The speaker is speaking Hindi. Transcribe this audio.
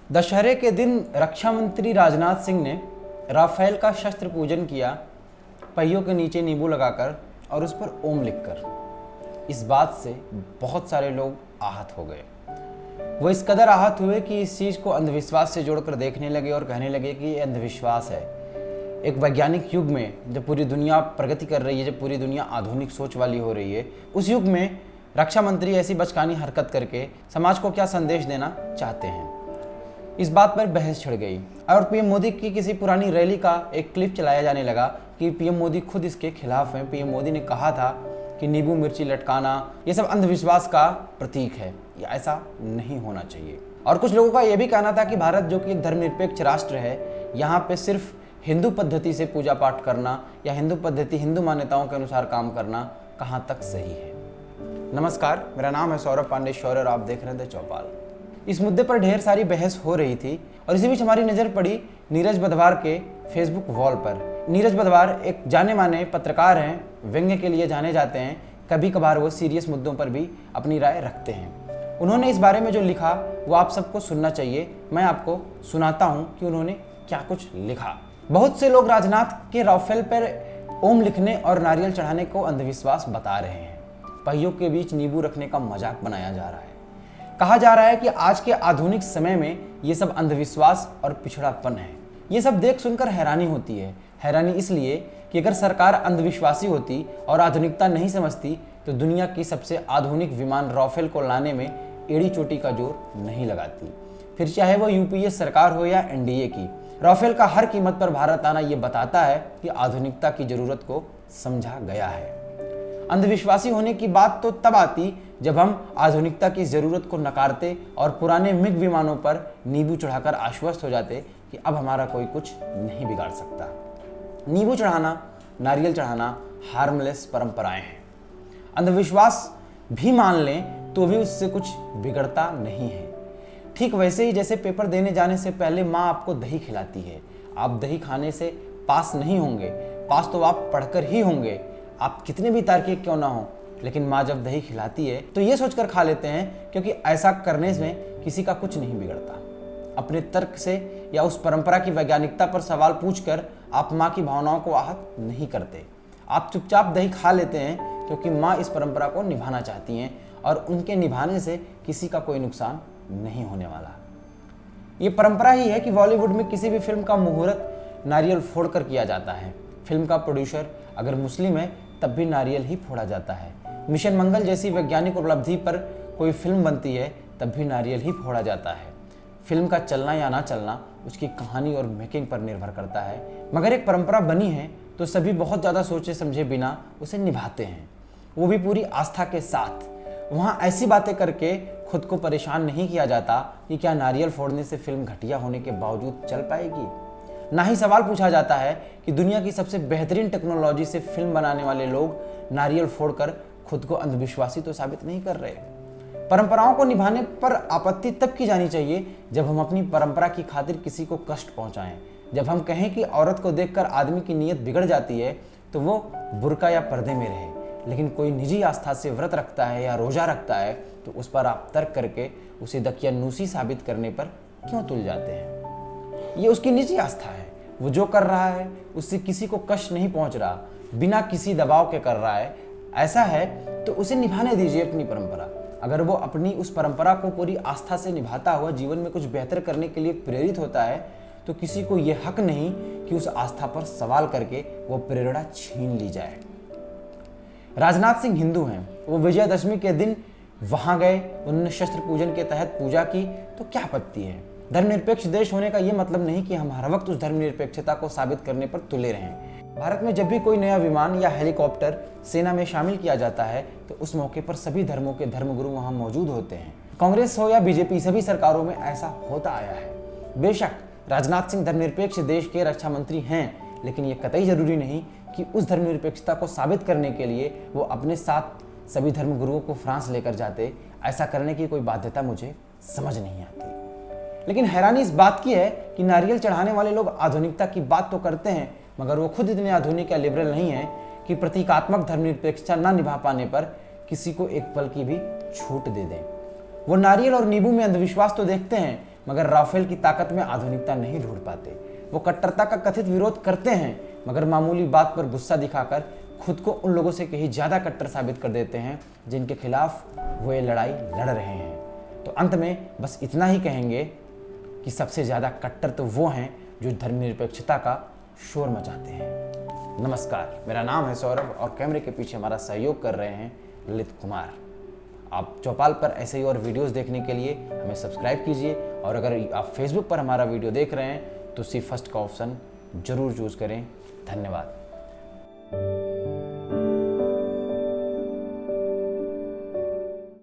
दशहरे के दिन रक्षा मंत्री राजनाथ सिंह ने राफेल का शस्त्र पूजन किया, पहियों के नीचे नींबू लगाकर और उस पर ओम लिखकर। इस बात से बहुत सारे लोग आहत हो गए। वो इस कदर आहत हुए कि इस चीज़ को अंधविश्वास से जोड़कर देखने लगे और कहने लगे कि ये अंधविश्वास है। एक वैज्ञानिक युग में जब पूरी दुनिया प्रगति कर रही है, जब पूरी दुनिया आधुनिक सोच वाली हो रही है, उस युग में रक्षा मंत्री ऐसी बचकानी हरकत करके समाज को क्या संदेश देना चाहते हैं, इस बात पर बहस छिड़ गई। और पीएम मोदी की किसी पुरानी रैली का एक क्लिप चलाया जाने लगा कि पीएम मोदी खुद इसके खिलाफ हैं। पीएम मोदी ने कहा था कि नींबू मिर्ची लटकाना ये सब अंधविश्वास का प्रतीक है, या ऐसा नहीं होना चाहिए। और कुछ लोगों का यह भी कहना था कि भारत जो कि एक धर्मनिरपेक्ष राष्ट्र है, यहाँ पे सिर्फ हिंदू पद्धति से पूजा पाठ करना या हिंदू पद्धति, हिंदू मान्यताओं के अनुसार काम करना कहाँ तक सही है। नमस्कार, मेरा नाम है सौरभ पांडे शौर्य और आप देख रहे थे चौपाल। इस मुद्दे पर ढेर सारी बहस हो रही थी और इसी बीच हमारी नज़र पड़ी नीरज बधवार के फेसबुक वॉल पर। नीरज बधवार एक जाने माने पत्रकार हैं, व्यंग्य के लिए जाने जाते हैं। कभी कभार वो सीरियस मुद्दों पर भी अपनी राय रखते हैं। उन्होंने इस बारे में जो लिखा वो आप सबको सुनना चाहिए। मैं आपको सुनाता हूँ कि उन्होंने क्या कुछ लिखा। बहुत से लोग राजनाथ के राफेल पर ओम लिखने और नारियल चढ़ाने को अंधविश्वास बता रहे हैं। पहियों के बीच नींबू रखने का मजाक बनाया जा रहा है। कहा जा रहा है कि आज के आधुनिक समय में ये सब अंधविश्वास और पिछड़ापन है। ये सब देख सुनकर हैरानी होती है। हैरानी इसलिए कि अगर सरकार अंधविश्वासी होती और आधुनिकता नहीं समझती तो दुनिया की सबसे आधुनिक विमान राफेल को लाने में एड़ी चोटी का जोर नहीं लगाती। फिर चाहे वो यूपीए सरकार हो या एनडीए की, राफेल का हर कीमत पर भारत आना ये बताता है कि आधुनिकता की जरूरत को समझा गया है। अंधविश्वासी होने की बात तो तब आती जब हम आधुनिकता की ज़रूरत को नकारते और पुराने मिग विमानों पर नींबू चढ़ाकर आश्वस्त हो जाते कि अब हमारा कोई कुछ नहीं बिगाड़ सकता। नींबू चढ़ाना, नारियल चढ़ाना हार्मलेस परंपराएं हैं। अंधविश्वास भी मान लें तो भी उससे कुछ बिगड़ता नहीं है। ठीक वैसे ही जैसे पेपर देने जाने से पहले माँ आपको दही खिलाती है। आप दही खाने से पास नहीं होंगे, पास तो आप पढ़कर ही होंगे। आप कितने भी तार्किक क्यों ना हो, लेकिन माँ जब दही खिलाती है तो ये सोचकर खा लेते हैं क्योंकि ऐसा करने में किसी का कुछ नहीं बिगड़ता। अपने तर्क से या उस परंपरा की वैज्ञानिकता पर सवाल पूछकर आप माँ की भावनाओं को आहत नहीं करते। आप चुपचाप दही खा लेते हैं क्योंकि माँ इस परंपरा को निभाना चाहती हैं और उनके निभाने से किसी का कोई नुकसान नहीं होने वाला। ये परंपरा ही है कि बॉलीवुड में किसी भी फिल्म का मुहूर्त नारियल फोड़कर किया जाता है। फिल्म का प्रोड्यूसर अगर मुस्लिम है तब भी नारियल ही फोड़ा जाता है। मिशन मंगल जैसी वैज्ञानिक उपलब्धि पर कोई फिल्म बनती है तब भी नारियल ही फोड़ा जाता है। फिल्म का चलना या ना चलना उसकी कहानी और मेकिंग पर निर्भर करता है, मगर एक परंपरा बनी है तो सभी बहुत ज़्यादा सोचे समझे बिना उसे निभाते हैं, वो भी पूरी आस्था के साथ। वहाँ ऐसी बातें करके खुद को परेशान नहीं किया जाता कि क्या नारियल फोड़ने से फिल्म घटिया होने के बावजूद चल पाएगी। ना ही सवाल पूछा जाता है कि दुनिया की सबसे बेहतरीन टेक्नोलॉजी से फिल्म बनाने वाले लोग नारियल फोड़कर खुद को अंधविश्वासी तो साबित नहीं कर रहे। परंपराओं को निभाने पर आपत्ति तब की जानी चाहिए जब हम अपनी परंपरा की खातिर किसी को कष्ट पहुंचाएं। जब हम कहें कि औरत को देखकर आदमी की नीयत बिगड़ जाती है तो वो बुर्का या पर्दे में रहे, लेकिन कोई निजी आस्था से व्रत रखता है या रोजा रखता है तो उस पर आप तर्क करके उसे दकियानूसी साबित करने पर क्यों तुल जाते हैं। ये उसकी निजी आस्था है, वो जो कर रहा है उससे किसी को कष्ट नहीं पहुंच रहा, बिना किसी दबाव के कर रहा है। ऐसा है तो उसे निभाने दीजिए अपनी परंपरा। अगर वो अपनी उस परंपरा को पूरी आस्था से निभाता हुआ जीवन में कुछ बेहतर करने के लिए प्रेरित होता है तो किसी को ये हक नहीं कि उस आस्था पर सवाल करके वो प्रेरणा छीन ली जाए। राजनाथ सिंह हिंदू हैं, वो विजयदशमी के दिन वहां गए, उन्होंने शस्त्र पूजन के तहत पूजा की, तो क्या आपत्ति है। धर्मनिरपेक्ष देश होने का ये मतलब नहीं कि हम हर वक्त उस धर्मनिरपेक्षता को साबित करने पर तुले रहें। भारत में जब भी कोई नया विमान या हेलीकॉप्टर सेना में शामिल किया जाता है तो उस मौके पर सभी धर्मों के धर्मगुरु वहां मौजूद होते हैं। कांग्रेस हो या बीजेपी, सभी सरकारों में ऐसा होता आया है। बेशक राजनाथ सिंह धर्मनिरपेक्ष देश के रक्षा मंत्री हैं, लेकिन ये कतई जरूरी नहीं कि उस धर्मनिरपेक्षता को साबित करने के लिए वो अपने साथ सभी धर्मगुरुओं को फ्रांस लेकर जाते। ऐसा करने की कोई बाध्यता मुझे समझ नहीं आती। लेकिन हैरानी इस बात की है कि नारियल चढ़ाने वाले लोग आधुनिकता की बात तो करते हैं, मगर वो खुद इतने आधुनिक या लिबरल नहीं है कि प्रतीकात्मक धर्मनिरपेक्षता न निभा पाने पर किसी को एक पल की भी छूट दे दें। वो नारियल और नींबू में अंधविश्वास तो देखते हैं, मगर राफेल की ताकत में आधुनिकता नहीं ढूंढ पाते। वो कट्टरता का कथित विरोध करते हैं, मगर मामूली बात पर गुस्सा दिखाकर खुद को उन लोगों से कहीं ज़्यादा कट्टर साबित कर देते हैं जिनके खिलाफ वो ये लड़ाई लड़ रहे हैं। तो अंत में बस इतना ही कहेंगे कि सबसे ज़्यादा कट्टर तो वो हैं जो धर्मनिरपेक्षता का शोर मचाते हैं। नमस्कार, मेरा नाम है सौरभ और कैमरे के पीछे हमारा सहयोग कर रहे हैं ललित कुमार। आप चौपाल पर ऐसे ही और वीडियोस देखने के लिए हमें सब्सक्राइब कीजिए, और अगर आप फेसबुक पर हमारा वीडियो देख रहे हैं तो सी फर्स्ट का ऑप्शन ज़रूर चूज़ करें। धन्यवाद।